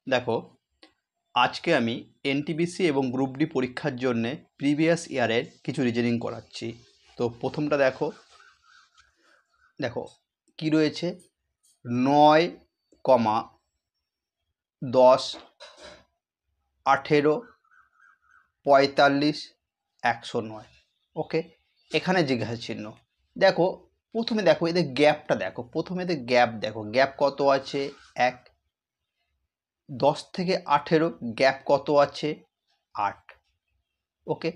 দেখো, আজকে আমি এনটিপিসি এবং গ্রুপ ডি পরীক্ষার জন্যে প্রিভিয়াস ইয়ারের কিছু রিজনিং করাচ্ছি। তো প্রথমটা দেখো কি রয়েছে, 9, 10, 18, 45, 109। ওকে, এখানে জিজ্ঞাসা চিহ্ন। দেখো প্রথমে দেখো এদের গ্যাপটা দেখো, প্রথমে এদের গ্যাপ দেখো, গ্যাপ কত আছে 1। 10 থেকে 18 গ্যাপ কত আছে 8। ওকে,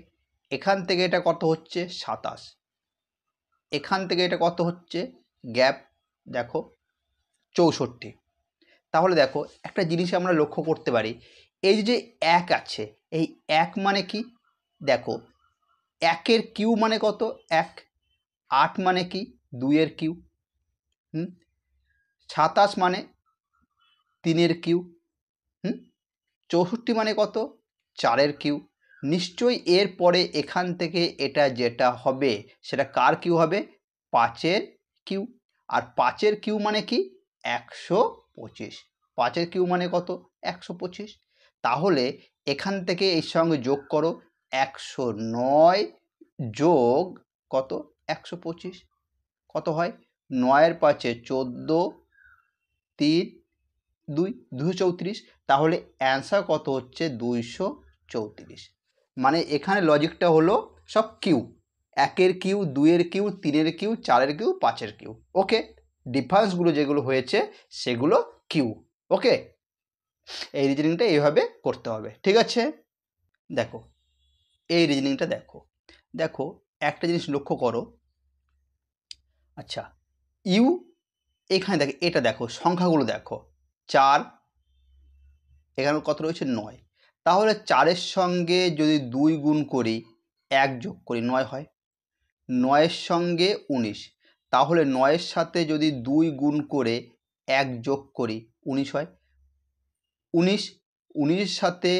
এখান থেকে এটা কত হচ্ছে 27, এখান থেকে এটা কত হচ্ছে গ্যাপ দেখো 64। তাহলে দেখো একটা জিনিস আমরা লক্ষ্য করতে পারি, এই যে 1 আছে, এই 1 মানে কি, দেখো 1-এর কিউ মানে কত 1, 8 মানে কি 2-এর কিউ, 27 মানে 3-এর কিউ, 64 মানে কত 4-এর কিউ। নিশ্চয়ই এর পরে এখান থেকে এটা যেটা হবে সেটা কার কিউ হবে, 5-এর কিউ। আর 5-এর কিউ মানে কি 125, 5-এর কিউ মানে কত 125। তাহলে এখান থেকে এর সঙ্গে যোগ করো 109 যোগ কত 125, কত হয় 9-এর 5-এ 14, 3, 2, 234। তাহলে অ্যান্সার কত হচ্ছে 234। মানে এখানে লজিকটা হলো সব কিউ, 1-এর কিউ, 2-এর কিউ, 3-এর কিউ, 4-এর কিউ, 5-এর কিউ। ওকে, ডিফারেন্সগুলো যেগুলো হয়েছে সেগুলো কিউ। ওকে, এই রিজনিংটা এইভাবে করতে হবে, ঠিক আছে। দেখো এই রিজনিংটা দেখো, দেখো একটা জিনিস লক্ষ্য করো। আচ্ছা, ইউ এখানে দেখো, এটা দেখো সংখ্যাগুলো দেখো 4, এখানে কত রয়েছে 9। তাহলে 4-এর সঙ্গে যদি 2 গুণ করি 1 যোগ করি 9 হয়, 9-এর সঙ্গে 19, তাহলে 9-এর সাথে যদি 2 গুণ করে 1 যোগ করি 19 হয়, 19-এর সাথে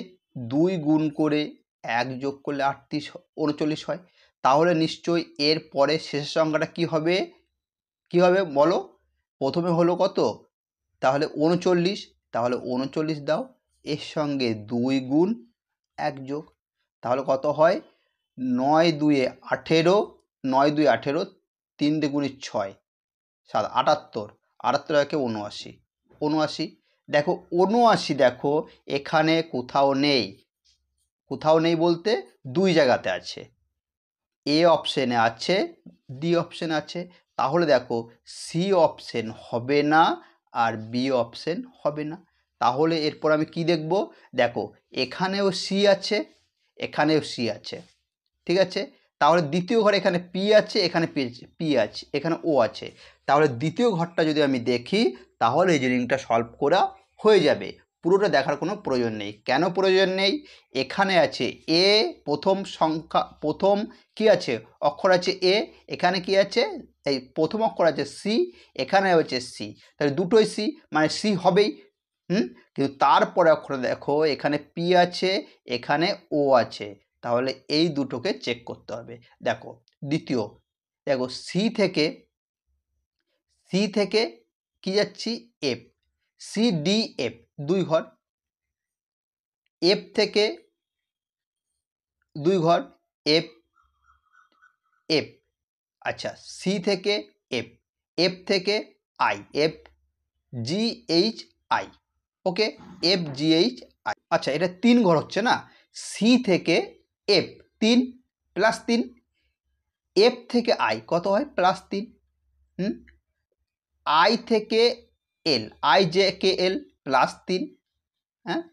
2 গুণ করে 1 যোগ করলে 39 হয়। তাহলে নিশ্চয়ই এর পরে শেষের সংখ্যাটা কি হবে, কি হবে বলো, প্রথমে হলো কত তাহলে 39, তাহলে 39 দাও, এর সঙ্গে 2 গুণ 1 যোগ, তাহলে কত হয় 9 2 18, 9 2 18, 3 2 6, 7 78, 78 একে 79, 79। দেখো 79 দেখো এখানে কোথাও নেই, কোথাও নেই বলতে 2 জায়গাতে আছে, এ অপশানে আছে, ডি অপশান আছে। তাহলে দেখো সি অপশান হবে না আর বি অপশান হবে না। তাহলে এরপর আমি কি দেখব, দেখো এখানেও সি আছে, এখানেও সি আছে, ঠিক আছে। তাহলে দ্বিতীয় ঘরে এখানে পি আছে, এখানে পি আছে, এখানে ও আছে। তাহলে দ্বিতীয় ঘরটা যদি আমি দেখি তাহলে এই রিজনিংটা সলভ করা হয়ে যাবে, পুরোটা দেখার কোনো প্রয়োজন নেই। কেন প্রয়োজন নেই, এখানে আছে এ, প্রথম সংখ্যা, প্রথম কি আছে অক্ষর আছে এ, এখানে কি আছে এই প্রথম অক্ষর আছে সি, এখানে হচ্ছে সি, তাহলে দুটোই সি মানে সি হবেই। কিন্তু তারপরে অক্ষর দেখো এখানে পি আছে, এখানে ও আছে, তাহলে এই দুটোকে চেক করতে হবে। দেখো দ্বিতীয়, দেখো সি থেকে কি যাচ্ছি এফ, সি ডি এফ 2 ঘর, এফ থেকে 2 ঘর, এফ এফ, আচ্ছা সি থেকে এফ, এফ থেকে I, F G H I, okay F G H I. আচ্ছা এটা 3 ঘর হচ্ছে না, সি থেকে এফ 3 প্লাস 3, এফ থেকে আই কত হয় +3, আই থেকে এল, আই জে কে এল +3, হ্যাঁ,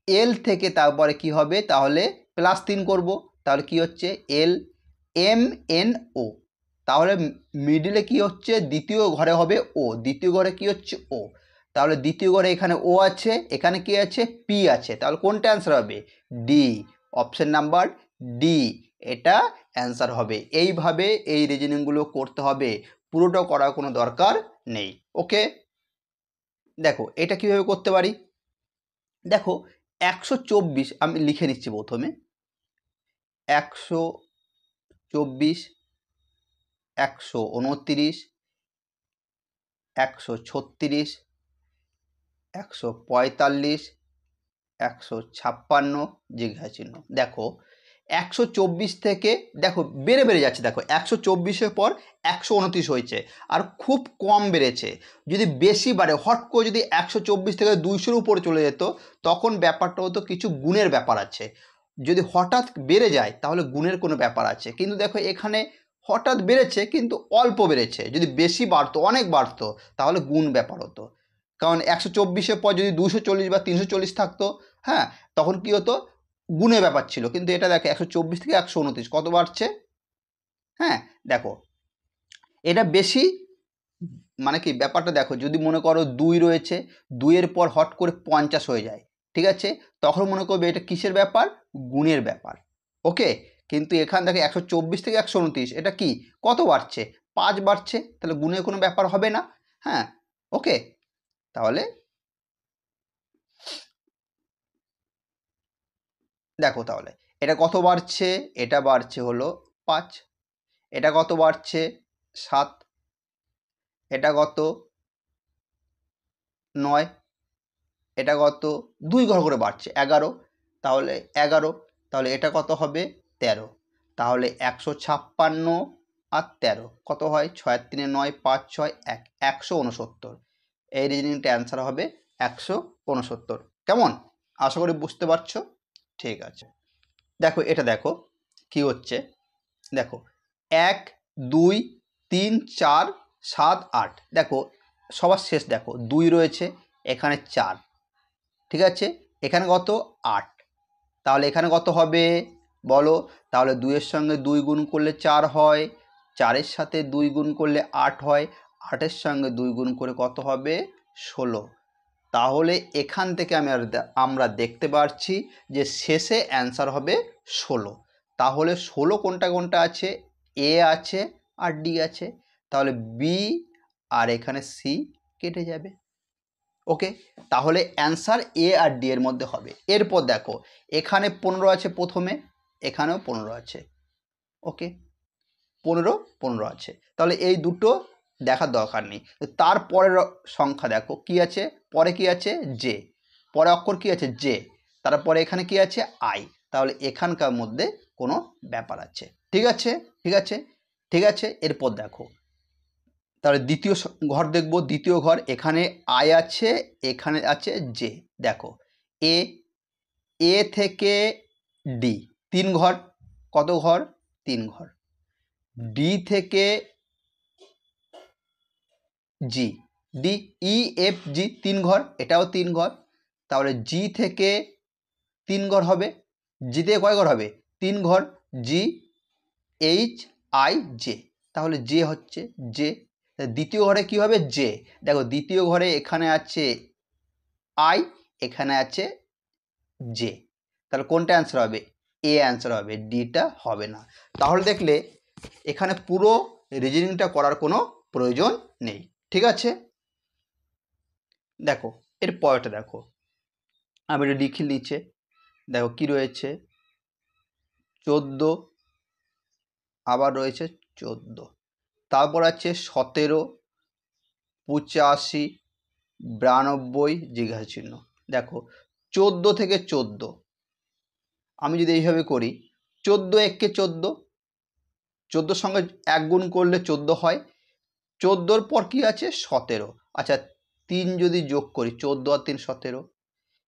এল থেকে তারপরে কি হবে তাহলে +3 করব, তাহলে কি হচ্ছে এল এম এন ও, তাহলে মিডিলে কি হচ্ছে দ্বিতীয় ঘরে হবে ও, দ্বিতীয় ঘরে কি হচ্ছে ও, তাহলে দ্বিতীয় ঘরে এখানে ও আছে, এখানে কি আছে পি আছে, তাহলে কোনটা অ্যান্সার হবে ডি, অপশন নাম্বার ডি এটা অ্যান্সার হবে। এইভাবে এই রিজনিংগুলো করতে হবে, পুরোটা করার কোনো দরকার নেই। ওকে, দেখো এটা কিভাবে করতে পারি, দেখো 124 আমি লিখে নিচ্ছি প্রথমে, 124, 129, 136, 145, 156 জিজ্ঞাসা চিহ্ন। দেখো 124 থেকে দেখো বেড়ে বেড়ে যাচ্ছে, দেখো 124-এর পর 129 হয়েছে আর খুব কম বেড়েছে। যদি বেশি বাড়ে, হট করে যদি 124 থেকে 200-এর উপরে চলে যেত, তখন ব্যাপারটা হতো কিছু গুণের ব্যাপার আছে। যদি হঠাৎ বেড়ে যায় তাহলে গুণের কোনো ব্যাপার আছে, কিন্তু দেখো এখানে হঠাৎ বেড়েছে কিন্তু অল্প বেড়েছে। যদি বেশি বাড়তো, অনেক বাড়তো, তাহলে গুণ ব্যাপার হতো। কারণ 124-এর পর যদি 240 বা 340 থাকতো, হ্যাঁ, তখন কি হতো, গুণে ব্যাপার ছিল। কিন্তু এটা দেখো 124 থেকে 129 কত বাড়ছে, হ্যাঁ দেখো এটা বেশি, মানে কি ব্যাপারটা দেখো, যদি মনে করো 2 রয়েছে, 2-এর পর হট করে 50 হয়ে যায়, ঠিক আছে, তখন মনে করবে এটা কিসের ব্যাপার, গুণের ব্যাপার। ওকে, কিন্তু এখান থেকে 124 থেকে 129 এটা কি কত বাড়ছে, 5 বাড়ছে, তাহলে গুণের কোনো ব্যাপার হবে না। হ্যাঁ, ওকে, তাহলে দেখো তাহলে এটা কত বাড়ছে, এটা বাড়ছে হলো 5, এটা কত বাড়ছে 7, এটা কত 9, এটা কত 2 ঘর করে বাড়ছে 11, তাহলে 11, তাহলে এটা কত হবে 13, তাহলে 156 আর 13 কত হয়, 6 আর 3 9, 5 6 1, 169। এই রিজনিংটা অ্যান্সার হবে 169। কেমন, আশা করি বুঝতে পারছো। ঠিক আছে, দেখো এটা দেখো কি হচ্ছে, দেখো 1 2 3 4 7 8, দেখো সবার শেষ দেখো 2 রয়েছে, এখানে 4, ঠিক আছে, এখানে কত 8, তাহলে এখানে কত হবে বলো, তাহলে 2-এর সঙ্গে 2 গুণ করলে 4 হয়, 4-এর সাথে 2 গুণ করলে 8 হয়, 8-এর সঙ্গে 2 গুণ করে কত হবে 16। তাহলে এখান থেকে আমরা দেখতে পাচ্ছি যে শেষে অ্যান্সার হবে 16। তাহলে 16 কোনটা কোনটা আছে, এ আছে আর ডি আছে, তাহলে বি আর এখানে সি কেটে যাবে। ওকে, তাহলে অ্যান্সার এ আর ডি এর মধ্যে হবে। এরপর দেখো এখানে 15 আছে প্রথমে, এখানেও 15 আছে। ওকে, 15 15 আছে, তাহলে এই দুটো দেখার দরকার নেই। তারপরের সংখ্যা দেখো কি আছে, পরে কি আছে জে, পরে অক্ষর কি আছে জে, তারপরে এখানে কি আছে আই, তাহলে এখানকার মধ্যে কোনো ব্যাপার আছে। ঠিক আছে, ঠিক আছে, ঠিক আছে, এরপর দেখো তাহলে দ্বিতীয় ঘর দেখব, দ্বিতীয় ঘর এখানে আই আছে, এখানে আছে জে। দেখো এ, এ থেকে ডি 3 ঘর, কত ঘর 3 ঘর, ডি থেকে জি, ডি ই এফ জি 3 ঘর, এটাও 3 ঘর, তাহলে জি থেকে 3 ঘর হবে, জি থেকে কয় ঘর হবে 3 ঘর, জি এইচ আই জে, তাহলে জে হচ্ছে জে। দ্বিতীয় ঘরে কি হবে জে, দেখো দ্বিতীয় ঘরে এখানে আছে আই, এখানে আছে জে, তাহলে কোনটা অ্যান্সার হবে, এ অ্যান্সার হবে, ডিটা হবে না। তাহলে দেখলে এখানে পুরো রিজনিংটা করার কোনো প্রয়োজন নেই। ঠিক আছে, দেখো এর পরেরটা দেখো, আমি এটা লিখে নিচ্ছে, দেখো কি রয়েছে 14, আবার রয়েছে 14, তারপর আছে 17, 85, 92 জিজ্ঞাসা চিহ্ন। দেখো 14 থেকে 14 আমি যদি এইভাবে করি, 14 একে 14, 14-র সঙ্গে 1 গুণ করলে 14 হয়, 14-র পর কি আছে 17, আচ্ছা 3 যদি যোগ করি, 14 আর 3 17,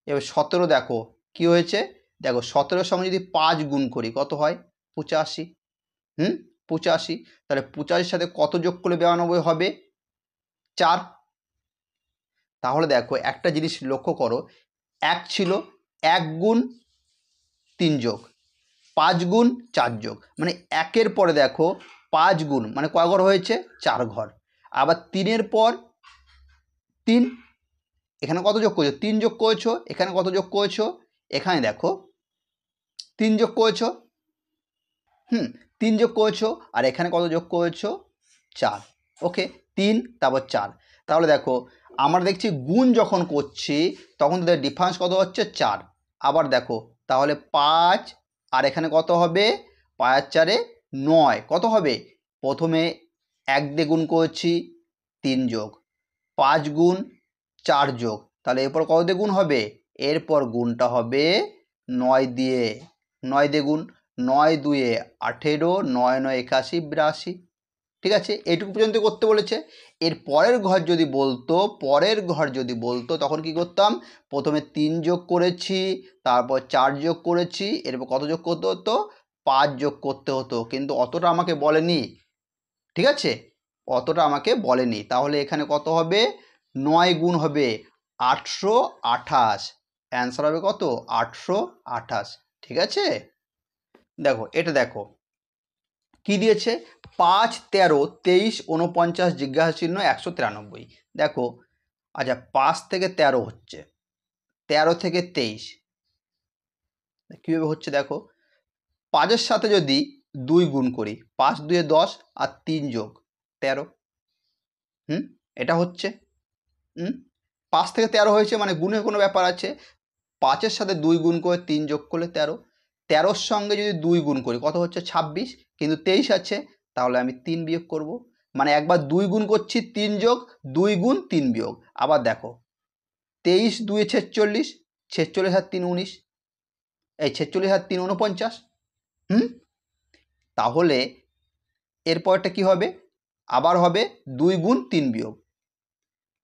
এবার 17 দেখো কি হয়েছে, দেখো 17-র সঙ্গে যদি 5 গুণ করি কত হয় 85, 85, তাহলে 85-র সাথে কত যোগ করলে 92 হবে 4। তাহলে দেখো একটা জিনিস লক্ষ্য করো, 1 ছিল, 1 গুণ 3 যোগ, 5 গুণ 4 যোগ, মানে 1-এর পরে দেখো 5 গুণ মানে কয় ঘর হয়েছে 4 ঘর, আবার 3-এর পর 3, এখানে কত যোগ করেছো 3 যোগ করেছো, এখানে কত যোগ করেছো, এখানে দেখো 3 যোগ করেছো, 3 যোগ করেছো, আর এখানে কত যোগ করেছো 4। ওকে, 3 তারপর 4, তাহলে দেখো আমরা দেখছি গুণ যখন করছি তখন তাদের ডিফারেন্স কত হচ্ছে 4। আবার দেখো তাহলে 5 আর এখানে কত হবে 5 আর 4 9, কত হবে, প্রথমে 1 দিয়ে গুণ করছি 3 যোগ, 5 গুণ 4 যোগ, তাহলে এরপর কত দিয়ে গুণ হবে এরপর গুণটা হবে 9 দিয়ে, 9 দিয়ে গুণ, 9 দুয়ে 18, 9 9 81 82। ঠিক আছে, এইটুকু পর্যন্ত করতে বলেছে। এর পরের ঘর যদি বলতো তখন কি করতাম, প্রথমে 3 যোগ করেছি, তারপর 4 যোগ করেছি, এরপর কত যোগ করতে হতো, 5 যোগ করতে হতো, কিন্তু অতটা আমাকে বলেনি। ঠিক আছে, অতটা আমাকে বলেনি। তাহলে এখানে কত হবে, 9 গুণ হবে 828, অ্যান্সার হবে কত, 828। ঠিক আছে, দেখো এটা দেখো কি দিয়েছে, 5 13 23 49 জিজ্ঞাসা চিহ্ন 193। দেখো আচ্ছা, 5 থেকে 13 হচ্ছে, 13 থেকে 23 কীভাবে হচ্ছে দেখো, 5-এর সাথে যদি 2 গুণ করি, 5 2 10 আর 3 যোগ 13, এটা হচ্ছে 5 থেকে 13 হয়েছে, মানে গুণের কোনো ব্যাপার আছে। 5-এর সাথে 2 গুণ করে 3 যোগ করলে 13, 13-র সঙ্গে যদি 2 গুণ করি কত হচ্ছে 26, কিন্তু 23 আছে, তাহলে আমি 3 বিয়োগ করব। মানে একবার 2 গুণ করছি 3 যোগ, 2 গুণ 3 বিয়োগ। আবার দেখো 23 2 46, 46 আর 3 19, এই 46 আর 3 49। তাহলে এরপরটা কি হবে, আবার হবে 2 গুণ 3 বিয়োগ,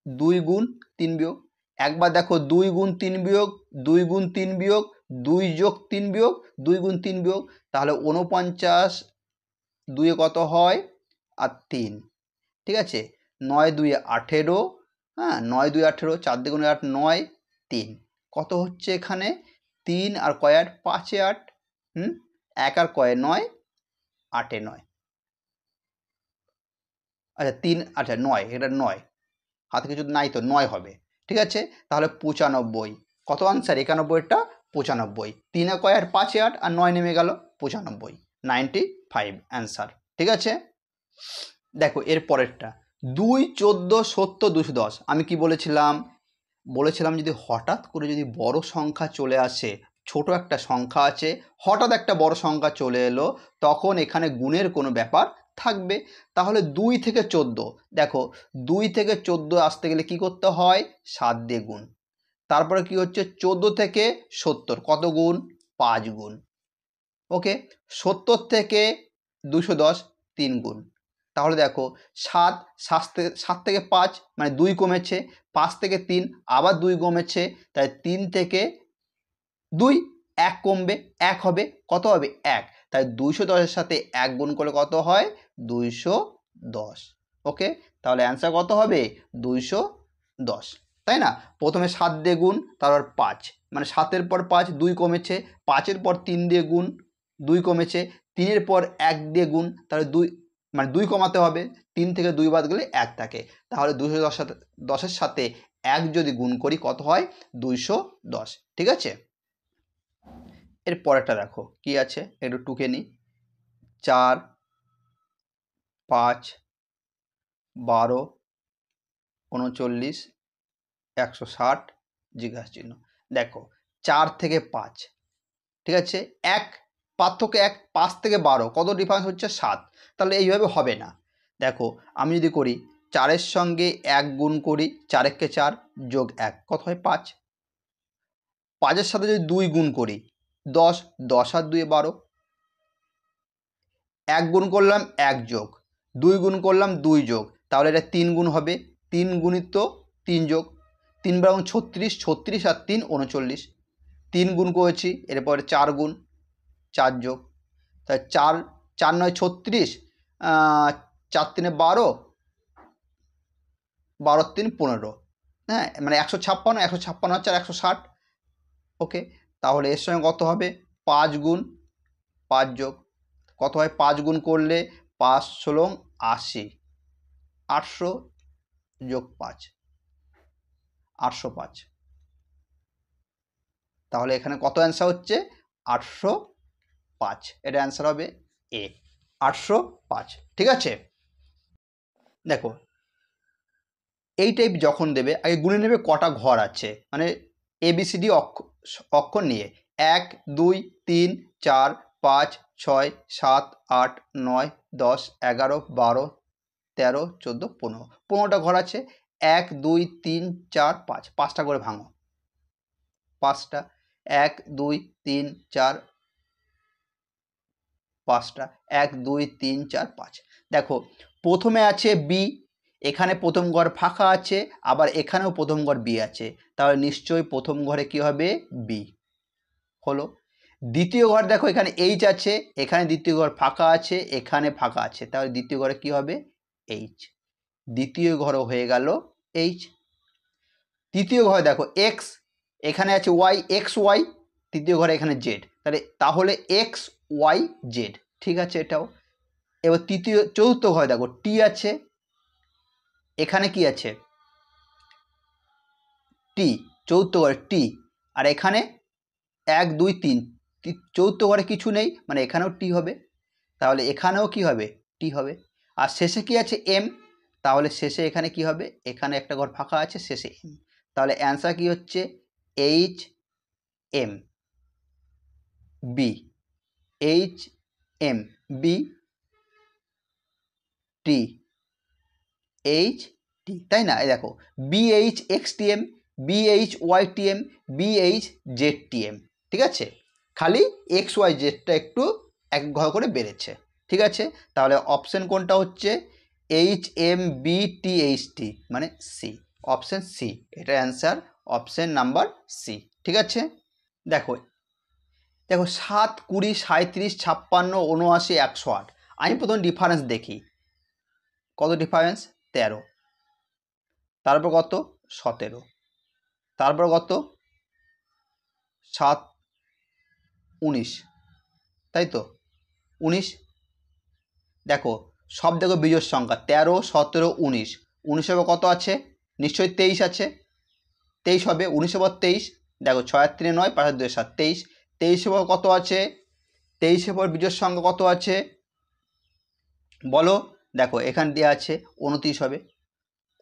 2 গুণ 3 বিয়োগ। একবার দেখো 2 গুণ 3 বিয়োগ, 2 গুণ 3 বিয়োগ, 2 যোগ 3 বিয়োগ, 2 গুণ 3 বিয়োগ, তাহলে 49, 2 কত হয় আর 3। ঠিক আছে, 9 2 18, হ্যাঁ 9 2 18, 4 2 8 9 3, কত হচ্ছে এখানে 3 আর কয় 8, 5 এ 8, 1 আর কয় 9, 8 এ 9। আচ্ছা 3, আচ্ছা 9, এটা 9, হাতে কিছু নাই তো, 9 হবে। ঠিক আছে, তাহলে 95, কত আনসার 91টা 95, 3 এ কয় 8, 5 এ 8 আর 9 নেমে গেল 95, 95 অ্যান্সার। ঠিক আছে, দেখো এর পরেরটা 2 14 70 210। আমি কি বলেছিলাম, যদি হঠাৎ করে যদি বড় সংখ্যা চলে আসে, ছোট একটা সংখ্যা আছে, হঠাৎ একটা বড় সংখ্যা চলে এলো, তখন এখানে গুণের কোনো ব্যাপার থাকবে। তাহলে 2 থেকে 14, দেখো 2 থেকে 14 আসতে গেলে কি করতে হয়, 7 দিয়ে গুণ। তারপরে কি হচ্ছে 14 থেকে 70, কত গুণ, 5 গুণ। ওকে, 70 থেকে 210, 3 গুণ। তাহলে দেখো 7 থেকে 5, মানে 2 কমেছে, 5 থেকে 3 আবার 2 কমেছে, তাই 3 থেকে 2 1 কমবে, 1 হবে, কত হবে 1, তাই 210-এর সাথে 1 গুণ করলে কত হয় 210। ওকে, তাহলে অ্যান্সার কত হবে 210, তাই না। প্রথমে 7 দিয়ে গুণ, তারপর 5, মানে 7-এর পর 5 2 কমেছে, 5-এর পর 3 দিয়ে গুণ 2 কমেছে, 3-এর পর 1 দিয়ে গুণ, তাহলে 2, মানে 2 কমাতে হবে, 3 থেকে 2 বাদ গেলে 1 থাকে, তাহলে 210-এর সাথে 1 যদি গুণ করি কত হয় 210। ঠিক আছে, এর পরেরটা দেখো কি আছে, একটু টুকে নিই। 4 5 12 39 160 জিজ্ঞাসা চিহ্ন। দেখো 4 থেকে 5, ঠিক আছে, 1 পার্থক্য 1, 5 থেকে 12 কত ডিফারেন্স হচ্ছে 7, তাহলে এইভাবে হবে না। দেখো আমি যদি করি 4-এর সঙ্গে 1 গুণ করি, 4 একে 4 যোগ 1 কত হয় 5, 5-এর সাথে যদি 2 গুণ করি 10, 10 আর 2 12, 1 গুণ করলাম 1 যোগ, 2 গুণ করলাম 2 যোগ, তাহলে এটা 3 গুণ হবে, 3 গুণিত 3 যোগ, 3 বারং 36, 36 আর 3 39, 3 গুণ করেছি, এরপরে 4 গুণ 4 যোগ, তাই 4 4 9 36, 4 3 12, 12 3 15, হ্যাঁ মানে 156, 156 হচ্ছে আর 160। ওকে, তাহলে এর সঙ্গে কত হবে 5 গুণ 5 যোগ, কত হয় 5 গুণ করলে 5 ষোলং 80, 800 যোগ 5 805, তাহলে এখানে কত অ্যান্সার হচ্ছে 805, এটা অ্যান্সার হবে এ 805। ঠিক আছে, দেখো এই টাইপ যখন দেবে আগে গুণে নেবে কটা ঘর আছে, মানে ABCD অক্ষর নিয়ে 1 2 3 4 5 6 7 8 9 10 11 12 13 14 15, 15টা ঘর আছে। 1 2 3 4 5, 5টা করে ভাঙো, 5টা, 1 2 3 4 5টা, 1 2 3 4 5। দেখো প্রথমে আছে বি, এখানে প্রথম ঘর ফাঁকা আছে, আবার এখানেও প্রথম ঘর বি আছে, তাহলে নিশ্চয়ই প্রথম ঘরে কি হবে বি হলো। দ্বিতীয় ঘর দেখো এখানে এইচ আছে, এখানে দ্বিতীয় ঘর ফাঁকা আছে, এখানে ফাঁকা আছে, তাহলে দ্বিতীয় ঘরে কি হবে এইচ, দ্বিতীয় ঘরও হয়ে গেল এইচ। তৃতীয় ঘরে দেখো এক্স, এখানে আছে ওয়াই, এক্স ওয়াই, তৃতীয় ঘরে এখানে জেড, তাহলে এক্স ওয়াই জেড, ঠিক আছে এটাও। এবার চতুর্থ ঘরে দেখো টি আছে, এখানে কি আছে টি, চতুর্থ ঘরে টি, আর এখানে 1 2 3, চতুর্থ ঘরে কিছু নেই, মানে এখানেও টি হবে, তাহলে এখানেও কি হবে টি হবে। আর শেষে কি আছে এম, তাহলে শেষে এখানে কি হবে, এখানে একটা ঘর ফাঁকা আছে, শেষে এম, তাহলে অ্যান্সার কি হচ্ছে H M B, H M B T, H T, তাই না? এই দেখো BH X T M, BH Y T M, BH Z T M, ঠিক আছে, খালি এক্স ওয়াই জেডটা একটু এক ঘর করে বেড়েছে, ঠিক আছে। তাহলে অপশন কোনটা হচ্ছে H M B T H T, মানে সি, অপশন সি, এটা অ্যান্সার অপশন নাম্বার সি, ঠিক আছে। দেখো 7 20 37 56 79 108, আমি প্রথম ডিফারেন্স দেখি, কত ডিফারেন্স 13, তারপর কত 17, তারপর কত 7 19, তাই তো 19। দেখো সব দেখো বিজোড় সংখ্যা 13 17 19, 19 কত আছে নিশ্চয়ই 23 আছে, 23 হবে, 19 পর 23, দেখো 6 আর 3 9, 5 আর 2 7, 23, 23 পর কত আছে, 23 পর বিজোড় সংখ্যা কত আছে বলো, দেখো এখান দিয়ে আছে 29 হবে,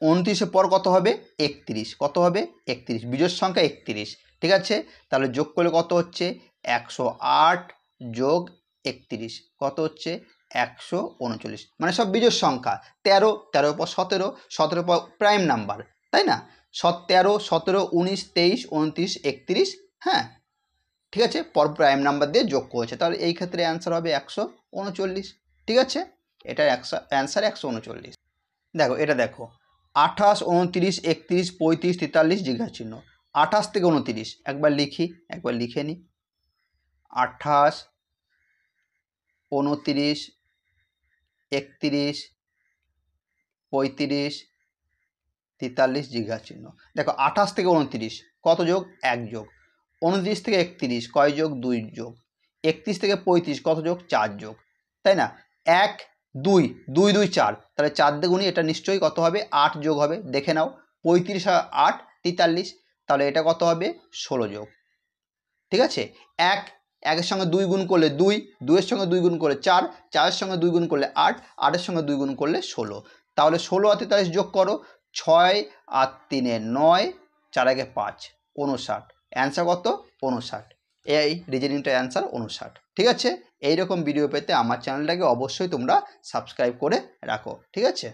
29 পর কত হবে 31, কত হবে 31, বিজোড় সংখ্যা 31, ঠিক আছে। তাহলে যোগ করলে কত হচ্ছে 108 যোগ 31, কত হচ্ছে 139, মানে সব বিজোড় সংখ্যা। 13, 13 পর 17, 17 পর প্রাইম নাম্বার, তাই না, 13 17 19 23 29 31, হ্যাঁ ঠিক আছে, পর প্রাইম নাম্বার দিয়ে যোগ করেছে, তাহলে এই ক্ষেত্রে অ্যান্সার হবে 139, ঠিক আছে, এটার অ্যান্সার 139। দেখো এটা দেখো 28 29 31 35 43 জিজ্ঞাসা চিহ্ন, 28 থেকে 29 একবার লিখি, একবার লিখে নিই, 28 29 31 35 43 জিজ্ঞাসা চিহ্ন। দেখো 28 থেকে 29 কত যোগ 1 যোগ, 29 থেকে 31 কয় যোগ 2 যোগ, 31 থেকে 35 কত যোগ 4 যোগ, তাই না, 1 2 2 2 4, তাহলে 4 দিয়ে গুণি, এটা নিশ্চয়ই কত হবে 8 যোগ হবে, দেখে নাও 35 আর 8 43, তাহলে এটা কত হবে 16 যোগ, ঠিক আছে। 1 1-এর সঙ্গে 2 গুণ করলে 2, 2-এর সঙ্গে 2 গুণ করলে 4, 4-এর সঙ্গে 2 গুণ করলে 8, 8-এর সঙ্গে 2 গুণ করলে 16, তাহলে 16 আর 43 যোগ করো, 6 আর 3 9, 4 একে 5 59, অ্যান্সার কত 59, এই রিজনিংটার অ্যান্সার 59, ঠিক আছে। এইরকম ভিডিও পেতে আমার চ্যানেলটাকে অবশ্যই তোমরা সাবস্ক্রাইব করে রাখো, ঠিক আছে।